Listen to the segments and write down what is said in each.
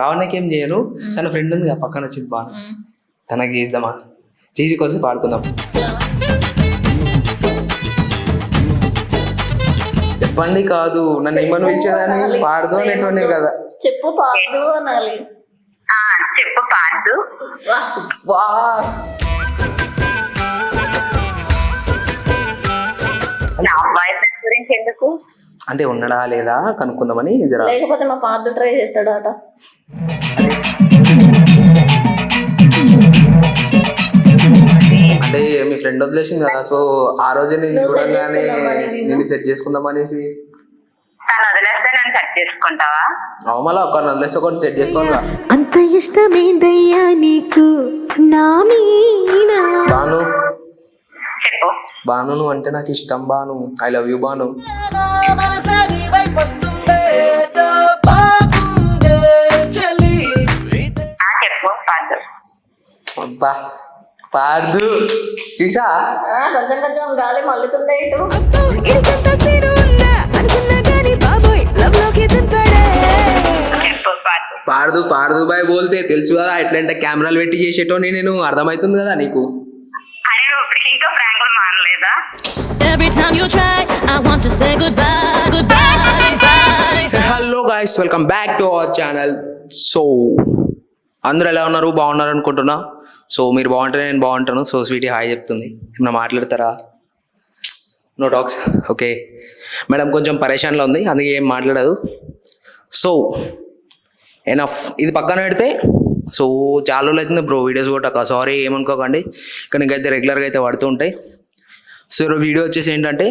లావణ్యకి ఏం చేయను, తన ఫ్రెండ్ ఉంది పక్కన వచ్చింది బాను, తనకి చేద్దామా, చేసి కోసం పాడుకుందాం. చెప్పండి కాదు, నన్ను ఏమని పిలిచేదాన్ని, పాడదు అనేటువంటి కదా. చెప్పు పాడు అనాలి. చెప్పు పాడు. వా నా బాయ్ ఫ్రెండ్ గురించి ఎందుకు అంటే ఉన్నాడా లేదా కనుక్కుందామని జరా. లేకపోతే మా పాడు ట్రై చేస్తాడు అట. అంటే మీ ఫ్రెండ్ వదిలేసింది కదా, సో ఆ రోజే నేను చూడంగానే నేను సెట్ చేసుకుందాం అనేసి. తను వదిలేస్తే నన్ను సెట్ చేసుకుంటావా? మళ్ళీ ఒకరిని వదిలేసి ఒకరిని సెట్ చేసుకోవాలిగా. అంత ఇష్టమేందయ్యా నీకు నా మీనా? బాను చెప్పు. బాను నువ్వు అంటే నాకు ఇష్టం Banu, I love you Banu. చెప్పు పాడు. అబ్బా పాడు చూసా, కొంచెం కొంచెం గాలి మల్లుతుంది ఇటు. చెప్పు పాడు. పాడదు పాడదు బాయ్ బోల్తే తెలుసు కదా, ఎట్లంటే కెమెరాలు పెట్టి చేసేటోని నేను, అర్థమవుతుంది కదా నీకు. అరే నువ్వు ఇప్పటికి ఇంకా ప్రాంకులు మానలేదా? Every time you try, I want to say goodbye, goodbye, bye. Hello guys, welcome back to our channel. So అందరూ ఎలా ఉన్నారు, బాగున్నారు అనుకుంటున్నా. సో మీరు బాగుంటే నేను బాగుంటాను. సో స్వీటీ హాయ్ చెప్తుంది, ఏమన్నా మాట్లాడతారా? No talks. ఓకే మేడం కొంచెం పరేషాన్లో ఉంది, అందుకే ఏం మాట్లాడదు. సో ఎనఫ్, ఇది పక్కన పెడితే. సో చాలా రోజులు అవుతుంది బ్రో వీడియోస్ కొట్టక, సారీ ఏమనుకోకండి. కానీ ఇంకైతే రెగ్యులర్గా అయితే పడుతూ ఉంటాయి. సో ఈరోజు వీడియో వచ్చేసి ఏంటంటే,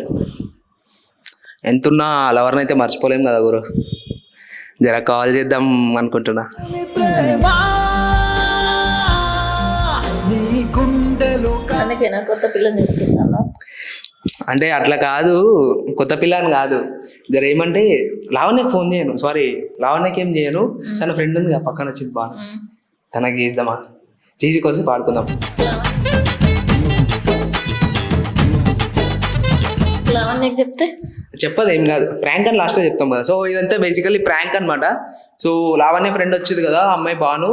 ఎంతున్నా లవర్ని అయితే మర్చిపోలేం కదా గురు, జర కాల్ చేద్దాం అనుకుంటున్నా. అందుకేనా కొత్త పిల్లని తీసుకుంటాను. అంటే అట్లా కాదు, కొత్త పిల్లని కాదు, జర ఏమంటే లావణ్యకి ఫోన్ చేయను, సారీ లావణ్యకి ఏం చేయను, తన ఫ్రెండ్ ఉంది పక్కన వచ్చింది బాను, తనకి చేద్దామా, చేసి కోసం పాడుకుందాం. లావణ్యకి చెప్తే చెప్పదు ఏం కాదు, ప్రాంక్ అని లాస్ట్లో చెప్తాం కదా. సో ఇదంతా బేసికలీ ప్రాంక్ అనమాట. సో లావణ్య ఫ్రెండ్ వచ్చింది కదా అమ్మాయి బాను,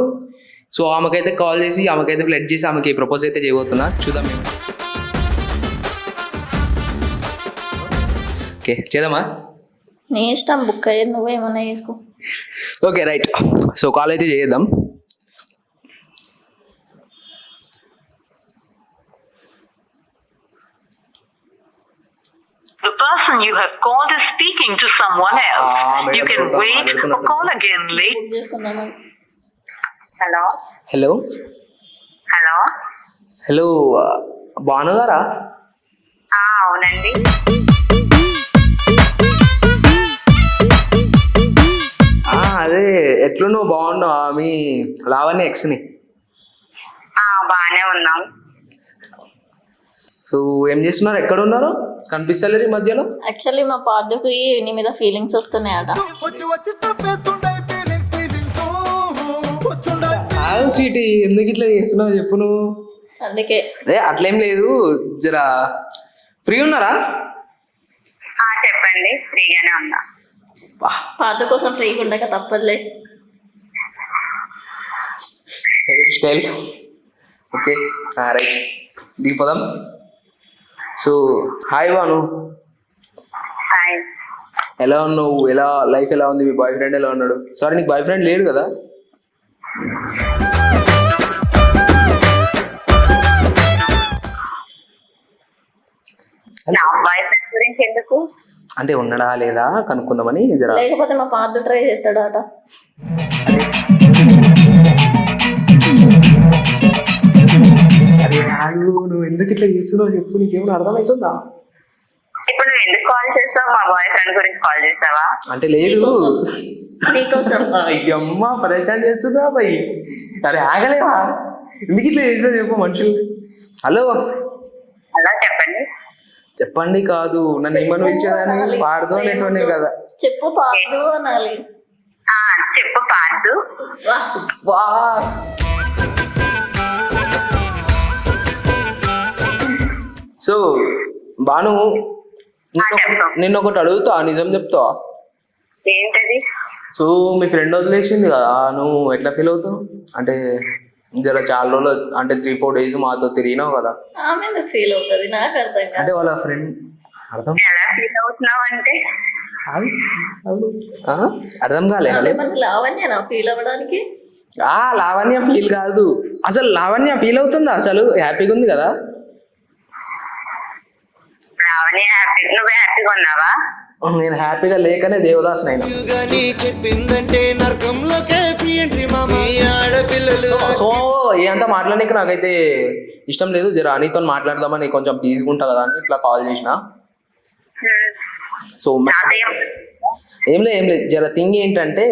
సో ఆమెకైతే కాల్ చేసి ఆమెకైతే ఫ్లడ్ చేసి ఆమెకి ప్రపోజ్ అయితే చేయబోతున్నా, చూద్దాం మేము. ఓకే చేద్దామా? నీ ఇష్టం, బుక్ అయ్యేది నువ్వేమన్నా చేసుకో. ఓకే రైట్, సో కాల్ అయితే చేద్దాం. The person you have called is speaking to someone else. You can wait or call again later. Book చేసుకుందామని. Hello hello hello. Hello Banu గారా? అవునండి. అదే ఎట్లున్నావు, బాగున్నావా? మీ లావణ్య ఎక్స్ని. బాగానే ఉన్నాం. సో ఏం చేస్తున్నారు, ఎక్కడ ఉన్నారు, కనిపిస్తలేరు ఈ మధ్యలో? యాక్చువల్లీ మా పార్దుకి నీ మీద ఫీలింగ్స్ వస్తున్నాయట. స్వీటీ ఎందుకు ఇట్లా చేస్తున్నావు చెప్పు నువ్వు. అందుకే అదే అట్లేం లేదు, జరా ఫ్రీ ఉన్నారా? చెప్పండి, ఫ్రీగానే ఉన్నా. పార్దు కోసం ఫ్రీగా ఉండక తప్పదులే. హెయిర్ స్టైల్ ఓకే రైట్, దిగిపోదాం. So hi Banu, hi. ఎలా ఉన్నావు, ఎలా లైఫ్ ఎలా ఉంది, మీ బాయ్ ఫ్రెండ్ ఎలా ఉన్నాడు? సారీ నీకు బాయ్ ఫ్రెండ్ లేడు కదా? నా బాయ్ ఫ్రెండ్ గురించి ఎందుకు అంటే ఉన్నాడా లేదా కనుక్కుందామని జరా. లేకపోతే మా పార్దు ట్రై చేస్తాడు అట. అరే ఆగు, నువ్వు ఎందుకు ఇట్లా చేస్తున్నావు చెప్పు, నీకేమైనా అర్థమవుతుందా? ఇప్పుడు నువ్వు ఎందుకు కాల్ చేస్తావు? మా బాయ్ ఫ్రెండ్ గురించి కాల్ చేస్తావా? అంటే లేదు, నీకోసం. అమ్మ పరేషాన్ చేస్తుందా భయ్. అరే ఆగలేవా, ఎందుకు ఇట్లా చేస్తా చెప్పు మనుషులు. హలో హలో చెప్పండి. చెప్పండి కాదు, నన్ను ఏమని పిలిచేదాన్ని, పాడదు అనేటువంటి కదా. చెప్పు పాడు అనాలి. చెప్పు పాడు. వా సో బాను, నిన్న ఒకటి అడుగుతా, నిజం చెప్తావా? ఏంటది? సో మీ ఫ్రెండ్ వదిలేసింది కదా, నువ్వు ఎట్లా ఫీల్ అవుతావు? అంటే జర చాలా రోజులు అంటే 3-4 days మాతో తిరిగినావు కదా, ఆమె ఎందుకు ఫీల్ అవుతుంది నాకు అర్థం కాదు. అంటే వాళ్ళ ఫ్రెండ్ అర్థం ఎలా ఫీల్ అవుతున్నావు అంటే అర్థం కాలే. మన లావణ్య నా ఫీల్ అవ్వడానికి. లావణ్య ఫీల్ కాదు, అసలు లావణ్య ఫీల్ అవుతుందా? అసలు హ్యాపీగా ఉంది కదా. రావణి హ్యాపీ, నువ్వే హ్యాపీగా ఉన్నావా? నేను హ్యాపీగా లేకనే దేవదాస్ నైనా. చెప్పిందంటే నరకంలోకే ఫ్రీ ఎంట్రీ మామ ఆడపిల్లలు. సో ఇదంతా మాట్లాడడానికి నాకైతే ఇష్టం లేదు. జర అనితో మాట్లాడదామని కొంచెం పీస్గా ఉంటా కదా అని ఇట్లా కాల్ చేసిన. సో ఏం లేదు జర థింగ్ ఏంటంటే,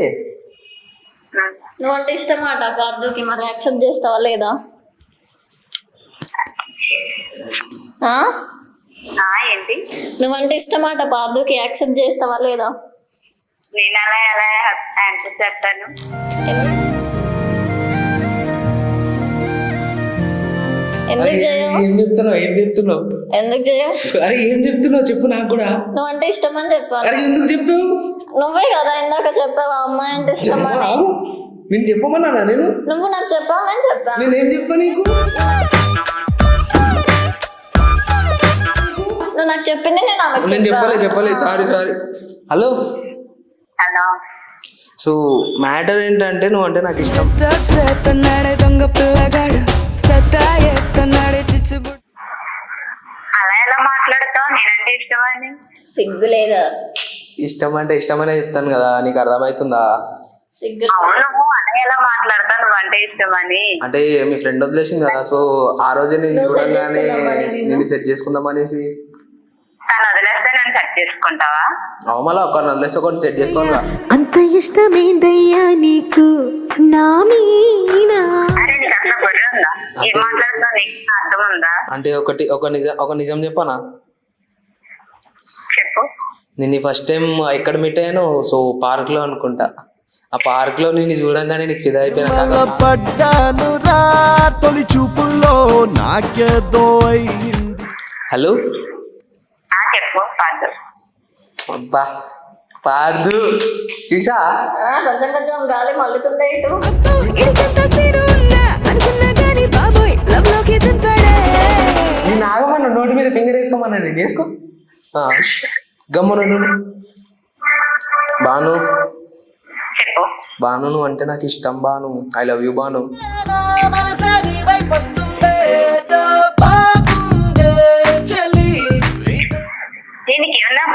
నువ్వు అంటే ఇష్టమాట పార్దుకి, మరి యాక్సెప్ట్ చేస్తావా లేదా? ఏంటి? నువ్వంటే ఇష్టమాట పార్దుకి, యాక్సెప్ట్ చేస్తావా లేదా? నేను అలా ఎలా ఆన్సర్ చేస్తాను? ఎందుకు చేయవు? ఏం చెప్తున్నావు ఎందుకు చేయవు? అరే ఏం చెప్తున్నావు చెప్పు నాకు కూడా. నువ్వంటే ఇష్టం అని చెప్పాలి. అరే ఎందుకు చెప్పావు? నువ్వే కదా ఇందాక చెప్పావు అమ్మాయి అంటే ఇష్టం అని. నేను చెప్పమన్నా నేను? నువ్వు నాకు చెప్పావు, నేను చెప్పాను. నేనేం చెప్పా నీకు? నువ్వు నాకు చెప్పింది నేను ఆమెకు నేను చెప్పాను. చెప్పలేదు sorry. Hello. Hello. So matter ఏంటంటే, నువ్వు అంటే నాకు ఇష్టం. అలా ఎలా మాట్లాడతావు? నేనంటే ఇష్టమని. సిగ్గు లేదా? ఇష్టం అంటే ఇష్టమనే చెప్తాను కదా, నీకు అర్థమవుతుందా? సిగ్గు. అవును, నువ్వు అలా ఎలా మాట్లాడతావు? నువ్వంటే ఇష్టమని. అంటే మీ ఫ్రెండ్ వదిలేసింది కదా, సో ఆ రోజే నేను నువ్వు set చూడగానే చేసుకుందామని నేను. నేను సెట్ చేసుకుందాం అనేసి. తను వదిలేస్తే నన్ను సెట్ చేసుకుంటావా? మళ్ళీ ఒకరిని వదిలేసి ఒకరిని సెట్ చేసుకోవాలి. అంత ఇష్టమేందయ్యా నీకు నా మీనా? అరే నీకు అసలు బుర్ర ఉందా? ఏం మాట్లాడుతావు? నీకు అర్థం ఉందా? అంటే ఒక నిజం చెప్పనా? చెప్పు. నేను ఫస్ట్ టైం ఎక్కడ మీట్ అయ్యాను, సో పార్క్లో అనుకుంటా. ఆ పార్క్లో నేను చూడంగానే నీకు ఫిదా అయిపోయినా. పడ్డాను రా తొలి చూపుల్లో నాకేదో అయింది. హలో. చెప్పు పార్దు. అబ్బా పార్దు చూసా? కొంచెం గాలి మల్లుతుందే ఇటు. నేను ఆగమన్నా, నోటి మీద ఫింగర్ వేసుకోమన్నా, నేను వేసుకో. గమ్మను బాను. చెప్పు. బాను నువ్వు అంటే నాకు ఇష్టం Banu. I love you Banu. దీనికి ఏమన్నా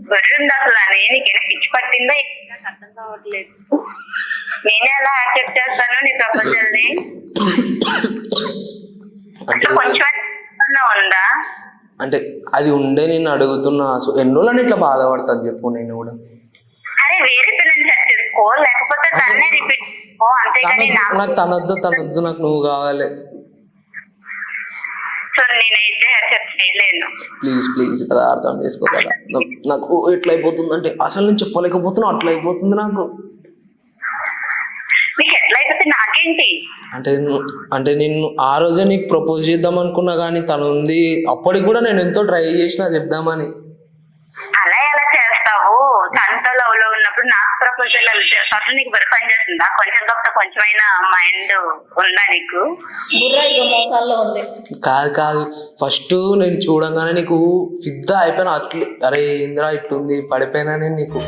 బుర్ర ఉందా అసలు? నీకేమైనా పిచ్చి పట్టిందా? నాకు అర్థం కావట్లేదు. నేనే ఎలా యాక్సెప్ట్ చేస్తాను నీ ప్రపోజల్ ని? కొంచెం ఉందా? అంటే అది ఉండే నేను అడుగుతున్నా. సో ఎన్ని రోజులని ఇట్లా బాధపడతాను చెప్పు. నేను కూడా అరే వేరే పిల్లని సెట్ చేసుకో, లేకపోతే తన్నే రిపీట్ చేసుకో, అంతేగాని నాకు తనొద్దు, నాకు నువ్వు కావాలి. సో నేనైతే యాక్సెప్ట్ చేయలేను. ప్లీజ్ కదా, అర్థం చేసుకో కదా. నాకు ఎట్లా అయిపోతుంది అంటే, అసలు నేను చెప్పలేకపోతున్నా, అట్లా అయిపోతుంది నాకు. నీకు ఎట్లా అయిపోతే నాకేంటి? అంటే నేను ఆ రోజే నీకు ప్రపోజ్ చేద్దాం అనుకున్నా, కానీ తను ఉంది. అప్పటికి కూడా నేను ఎంతో ట్రై చేసినా చెప్దామని. అలా ఎలా చేస్తావు? తనతో లవ్ లో ఉన్నప్పుడు నాకు ప్రపోజల్ ఎలా చేస్తావు? అసలు నీకు బుర్ర పని చేస్తుందా? కొంచెం తప్ప కొంచెమైనా మైండ్ ఉందా నీకు? బుర్ర ఇక మోకాల్లో ఉంది. కాదు ఫస్ట్ నేను చూడంగానే నీకు ఫిదా అయిపోయినా. అట్లే అరే ఇంద్రా ఇట్లుంది పడిపోయినా నేను నీకు.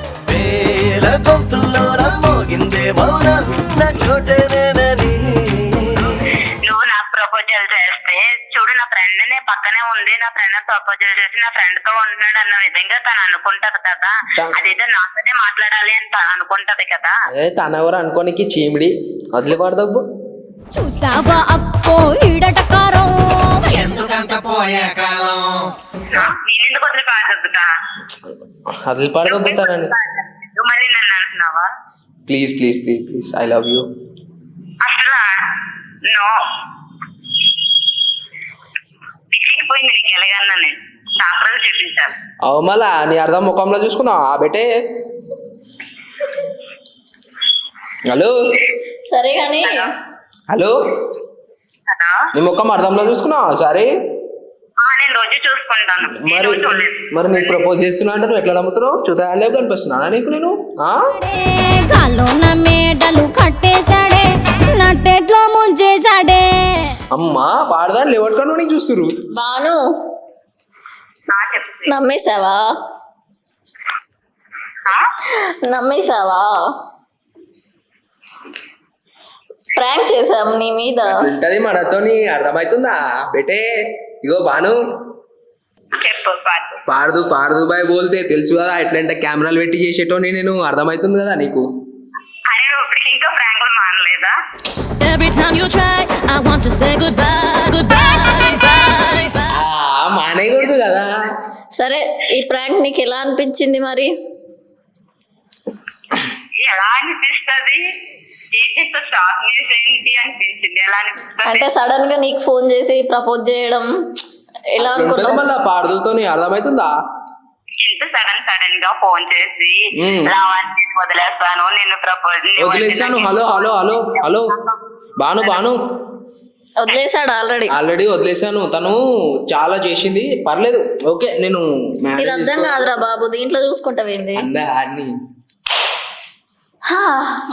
నువ్వు నాకు ప్రపోజల్ చేస్తే చూడు, నా ఫ్రెండ్ నే పక్కనే ఉంది, నా ఫ్రెండ్ ప్రపోజల్ చేసి నా ఫ్రెండ్ తో ఉంటున్నాడు అన్న విధంగా తను అనుకుంటది కదా. అదైతే నాతోనే మాట్లాడాలి అని తను అనుకుంటది కదా. తనెవరు అనుకోనికి చీమిడి వదిలి పడదబ్బు. చూసావా అక్కో ఈడటకారం, ఎందుకంత పోయే కాలం నేనెందుకు వదిలి పాడుతా? వదిలి పడదబ్బుతానని నువ్వు మళ్ళీ నన్ను అంటున్నావా? Please I love you. అసలు నో, పిచ్చిపోయింది నీకు ఎలాగన్నా. నేను డాక్టర్ చూపించాను. మళ్ళా నీ అర్థం ముఖంలో చూసుకున్నావు ఆ బెటే. హలో. సరే కానీ హలో. నీ ముఖం అర్థంలో చూసుకున్నావు సరే. నేను రోజు చూసుకుంటాను ఈ మరి రోజు చూడలేదు. మరి నీకు ప్రపోజ్ చేస్తున్నా అంటే నువ్వు ఎట్లా నమ్ముతున్నావు చూతాలేవు కనిపిస్తున్నానా నీకు నేను ఆ? గాలోన మేడలు కట్టేశాడే నట్టెట్లో ముంచేశాడే అమ్మా పాడదాన్ని లేవట్టుకొని నీకు చూస్తురు బాను చెప్పు నమ్మేశావా నమ్మేశావా ప్రాంక్ చేసాం నీ మీద ఉంటది మనతోని అర్థమవుతుందా బేటే ఇగో బాను చెప్పు పాటు పాడదు పాడదు బాయ్ బోల్తే తెలుసు కదా ఎట్లంటే కెమెరాలు పెట్టి చేసేటోని నేను అర్థమవుతుంది కదా నీకు అరే నువ్వు ఇప్పటికి ఇంకా ప్రాంకులు మానలేదా? Every time you try I want to say goodbye goodbye bye bye మానేయకూడదు కదా సరే ఈ ప్రాంక్ నీకు ఎలా అనిపించింది మరి ఎలా అనిపిస్తుంది? ఏంటి షాక్ న్యూస్ ఏంటి అనిపించింది? ఎలా అనిపిస్తుంది? అంటే సడన్ గా నీకు ఫోన్ చేసి ప్రపోజ్ చేయడం ఎలా ఉంటది అనుకున్నావు మళ్ళా పాడుదుతోని అర్థమవుతుందా ఎంత సడన్ గా ఫోన్ చేసి రావాలని వదిలేస్తాను నేను ప్రపోజ్ వదిలేసాను hello hello hello hello Banu Banu వదిలేసాడు ఆల్రెడీ వదిలేసాను తను చాలా చేసింది పర్లేదు ఓకే నేను ఇది marriage అర్థం కాదురా బాబు దీంట్లో చూసుకుంటావేంది అందా అన్ని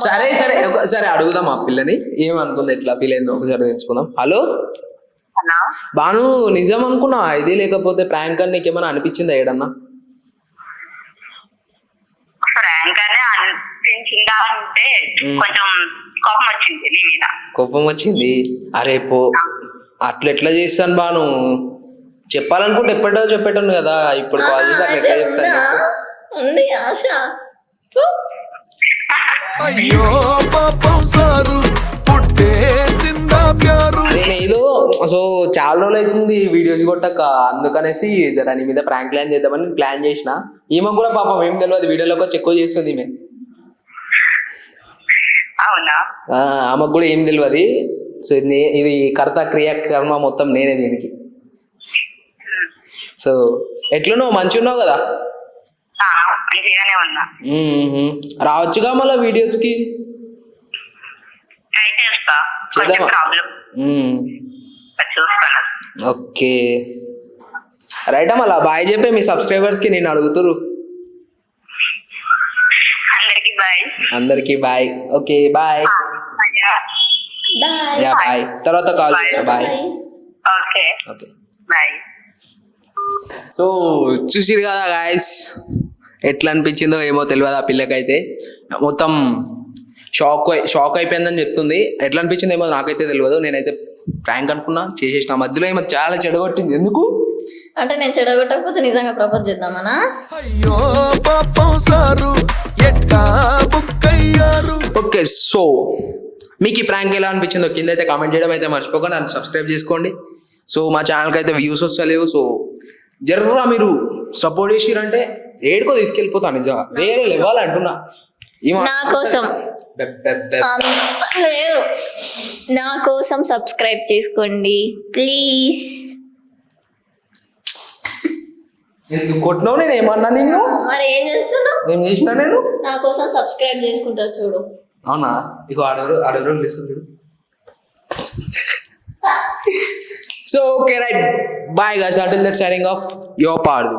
సరే సరే ఒకసారి అడుగుదాం ఆ పిల్లని ఏమనుకుంది ఎట్లా ఫీల్ అయిందో ఒకసారి తెలుసుకుందాం హలో అన్నా బాను నిజం అనుకున్నా ఇది లేకపోతే ప్రాంక్ అని నీకేమైనా అనిపించిందా ఏడన్నా ఫ్రాంక్ అనే అనిపించిందా అంటే కొంచెం కోపం వచ్చింది నీ మీద. కోపం వచ్చింది అరే పో అట్లా ఎట్లా చేస్తాను బాను చెప్పాలనుకుంటే ఎప్పటిదో చెప్పేటాను కదా ఇప్పుడు కాల్ చేసి అట్లా ఎట్లా చెప్తాను చెప్పు. ఉంది ఆశ అయ్యో పాపం సారు పుట్టేసిందా ప్యారు నేను ఏదో సో చాలా రోజులు అవుతుంది వీడియోస్ కొట్టక అందుకనేసి జర నీ మీద ప్రాంక్ ప్లాన్ చేద్దామని ప్లాన్ చేసిన ఈమె కూడా పాపం ఏం తెలియదు వీడియోలోకి వచ్చి ఎక్కువ చేస్తుంది ఈమె అవునా? ఆమెకు కూడా ఏం తెలియదు సో ఇది కర్త క్రియాకర్మ మొత్తం నేనే దీనికి సో ఎట్లున్నావు మంచిగా ఉన్నావు కదా మంచిగానే ఉన్నా. రావచ్చుగా మళ్ళీ వీడియోస్కి ట్రై చేస్తా కొంచెం చేద్దామా? ప్రాబ్లం చూస్తాను. ఓకే రైట్ మళ్ళా బాయ్ చెప్పే మీ సబ్స్క్రైబర్స్కి నేను అడుగుతురు అందరికి బాయ్. అందరికీ bye okay bye bye yeah bye తర్వాత కాల్ చేస్తా bye okay okay bye. So చూసిరు కదా గాయస్ ఎట్లా అనిపించిందో ఏమో తెలియదు ఆ పిల్లకైతే మొత్తం షాక్ అయిపోయిందని చెప్తుంది ఎట్లా అనిపించింది ఏమో నాకైతే తెలియదు నేనైతే ప్రాంక్ అనుకున్నా చేసేసిన మధ్యలో ఏమో చాలా చెడగొట్టింది ఎందుకు అంటే నేను చెడగొట్టకపోతే నిజంగా ప్రపోజ్ చేద్దామనా అయ్యో పాపం సారు ఎట్టా బుక్కయ్యారు ఓకే సో మీకు ఈ ప్రాంక్ ఎలా అనిపించిందో కింద అయితే కామెంట్ చేయడం అయితే మర్చిపోకండి నన్ను సబ్స్క్రైబ్ చేసుకోండి సో మా ఛానల్కి అయితే వ్యూస్ వస్తలేవు సో జర్రా మీరు సపోర్ట్ చేసిరంటే ఏడుకో తీసుకెళ్ళిపోతాను నిజంగా వేరే లెవెల్ అంటున్నా నా కోసం లేదు నా కోసం సబ్స్క్రైబ్ చేసుకోండి ప్లీజ్ కొట్టినావు నేను ఏమన్నా నిన్ను మరి ఏం చేస్తున్నావు ఏం చేసినా నేను నా కోసం సబ్స్క్రైబ్ చేసుకుంటారు చూడు అవునా ఇక ఆడెవరో పిలుస్తుంది చూడు so okay right bye guys until that signing off your Pardu.